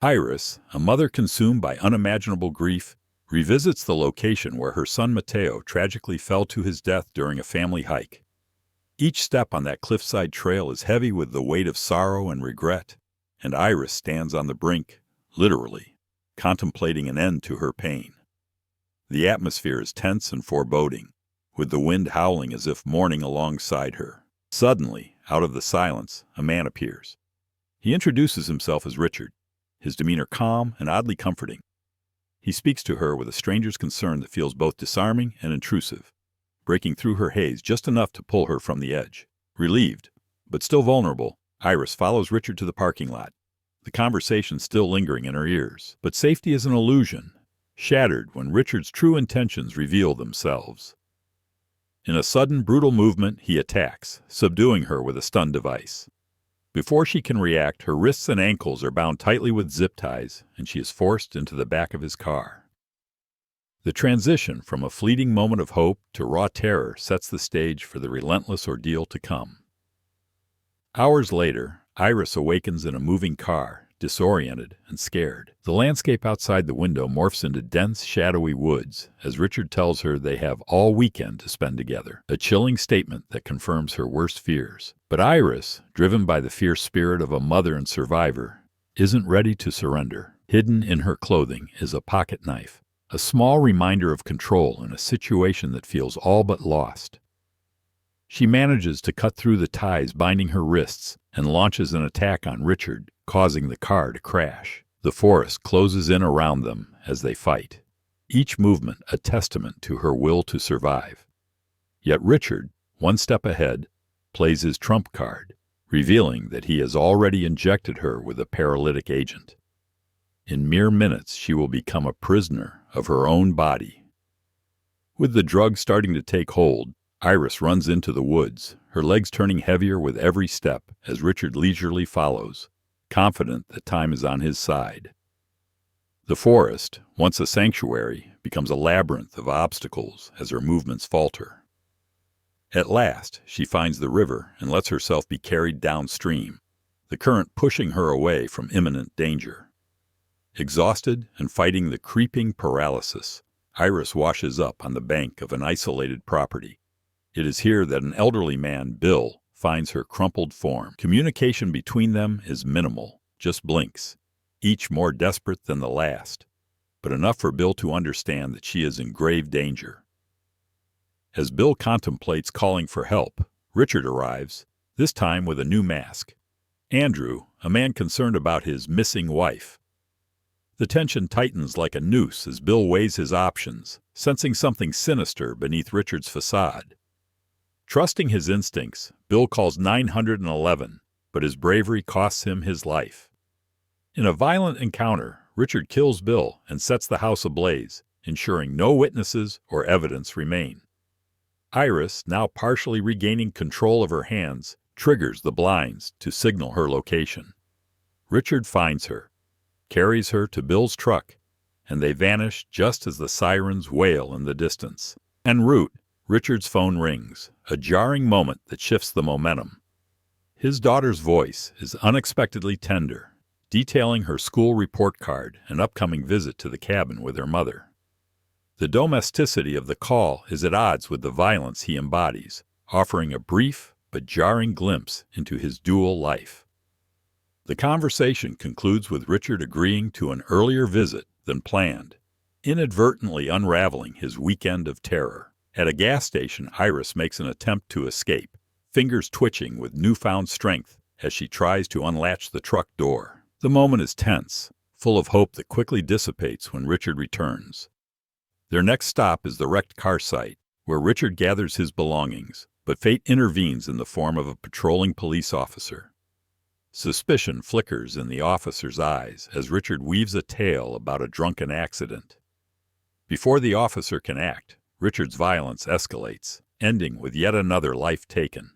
Iris, a mother consumed by unimaginable grief, revisits the location where her son Mateo tragically fell to his death during a family hike. Each step on that cliffside trail is heavy with the weight of sorrow and regret, and Iris stands on the brink, literally, contemplating an end to her pain. The atmosphere is tense and foreboding, with the wind howling as if mourning alongside her. Suddenly, out of the silence, a man appears. He introduces himself as Richard, his demeanor calm and oddly comforting. He speaks to her with a stranger's concern that feels both disarming and intrusive, breaking through her haze just enough to pull her from the edge. Relieved, but still vulnerable, Iris follows Richard to the parking lot, the conversation still lingering in her ears. But safety is an illusion, shattered when Richard's true intentions reveal themselves. In a sudden, brutal movement, he attacks, subduing her with a stun device. Before she can react, her wrists and ankles are bound tightly with zip ties, and she is forced into the back of his car. The transition from a fleeting moment of hope to raw terror sets the stage for the relentless ordeal to come. Hours later, Iris awakens in a moving car, disoriented and scared. The landscape outside the window morphs into dense, shadowy woods as Richard tells her they have all weekend to spend together, a chilling statement that confirms her worst fears. But Iris, driven by the fierce spirit of a mother and survivor, isn't ready to surrender. Hidden in her clothing is a pocket knife, a small reminder of control in a situation that feels all but lost. She manages to cut through the ties binding her wrists and launches an attack on Richard, causing the car to crash. The forest closes in around them as they fight, each movement a testament to her will to survive. Yet Richard, one step ahead, plays his trump card, revealing that he has already injected her with a paralytic agent. In mere minutes, she will become a prisoner of her own body. With the drug starting to take hold, Iris runs into the woods, her legs turning heavier with every step as Richard leisurely follows, confident that time is on his side. The forest, once a sanctuary, becomes a labyrinth of obstacles as her movements falter. At last, she finds the river and lets herself be carried downstream, the current pushing her away from imminent danger. Exhausted and fighting the creeping paralysis, Iris washes up on the bank of an isolated property. It is here that an elderly man, Bill, finds her crumpled form. Communication between them is minimal, just blinks, each more desperate than the last, but enough for Bill to understand that she is in grave danger. As Bill contemplates calling for help, Richard arrives, this time with a new mask. Andrew, a man concerned about his missing wife. The tension tightens like a noose as Bill weighs his options, sensing something sinister beneath Richard's facade. Trusting his instincts, Bill calls 911, but his bravery costs him his life. In a violent encounter, Richard kills Bill and sets the house ablaze, ensuring no witnesses or evidence remain. Iris, now partially regaining control of her hands, triggers the blinds to signal her location. Richard finds her, carries her to Bill's truck, and they vanish just as the sirens wail in the distance. En route, Richard's phone rings, a jarring moment that shifts the momentum. His daughter's voice is unexpectedly tender, detailing her school report card and upcoming visit to the cabin with her mother. The domesticity of the call is at odds with the violence he embodies, offering a brief but jarring glimpse into his dual life. The conversation concludes with Richard agreeing to an earlier visit than planned, inadvertently unraveling his weekend of terror. At a gas station, Iris makes an attempt to escape, fingers twitching with newfound strength as she tries to unlatch the truck door. The moment is tense, full of hope that quickly dissipates when Richard returns. Their next stop is the wrecked car site, where Richard gathers his belongings, but fate intervenes in the form of a patrolling police officer. Suspicion flickers in the officer's eyes as Richard weaves a tale about a drunken accident. Before the officer can act, Richard's violence escalates, ending with yet another life taken.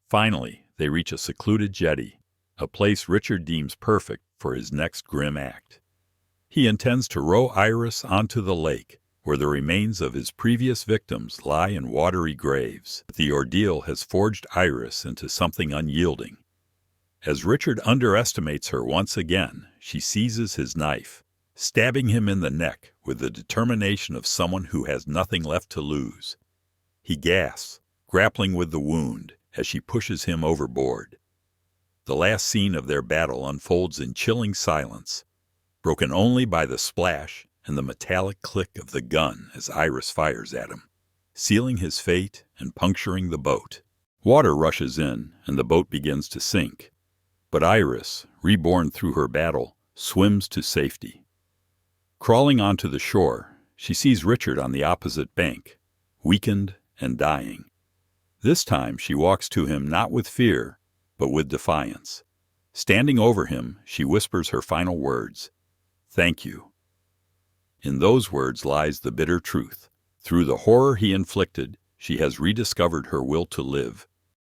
Finally, they reach a secluded jetty, a place Richard deems perfect for his next grim act. He intends to row Iris onto the lake, where the remains of his previous victims lie in watery graves. The ordeal has forged Iris into something unyielding. As Richard underestimates her once again, she seizes his knife, stabbing him in the neck with the determination of someone who has nothing left to lose. He gasps, grappling with the wound as she pushes him overboard. The last scene of their battle unfolds in chilling silence, broken only by the splash and the metallic click of the gun as Iris fires at him, sealing his fate and puncturing the boat. Water rushes in, and the boat begins to sink. But Iris, reborn through her battle, swims to safety. Crawling onto the shore, she sees Richard on the opposite bank, weakened and dying. This time she walks to him not with fear, but with defiance. Standing over him, she whispers her final words, "Thank you." In those words lies the bitter truth. Through the horror he inflicted, she has rediscovered her will to live,